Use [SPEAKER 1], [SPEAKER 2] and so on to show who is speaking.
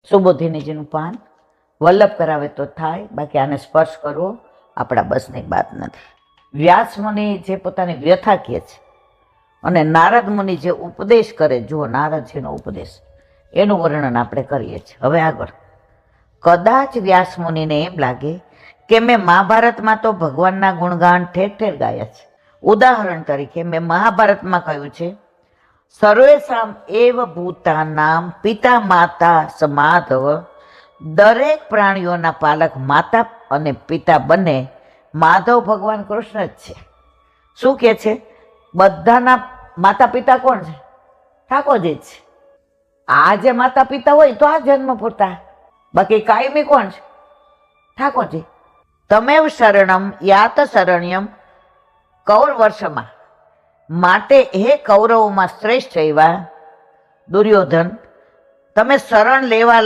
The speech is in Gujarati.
[SPEAKER 1] સુબોધિનીજીનું પાન વલ્લભ કરાવે તો થાય, બાકી આને સ્પર્શ કરવો આપણા બસની વાત નથી. વ્યાસ મુનિ જે પોતાની વ્યથા કહે છે અને નારદ મુનિ જે ઉપદેશ કરે, જુઓ નારદજીનો ઉપદેશ, એનું વર્ણન આપણે કરીએ છીએ. હવે આગળ, કદાચ વ્યાસ મુનિને એમ લાગે કે મેં મહાભારતમાં તો ભગવાનના ગુણગાન ઠેર ઠેર ગાયા છે. ઉદાહરણ તરીકે મેં મહાભારતમાં કહ્યું છે, સર્વેષામ એવ ભૂતાનામ પિતા માતા સમાધવ, દરેક પ્રાણીઓના પાલક માતા અને પિતા બંને માધવ ભગવાન કૃષ્ણ જ છે. શું કે છે? બધાના માતા પિતા કોણ છે? ઠાકોરજી છે. આ જે માતા પિતા હોય તો આ જન્મ પૂરતા, બાકી કાયમી કોણ છે? ઠાકોરજી. તમેવ શરણમ યાત શરણ્યમ કૌરવર્ષમાં, માટે હે કૌરવોમાં શ્રેષ્ઠ એવા દુર્યોધન, તમે શરણ લેવા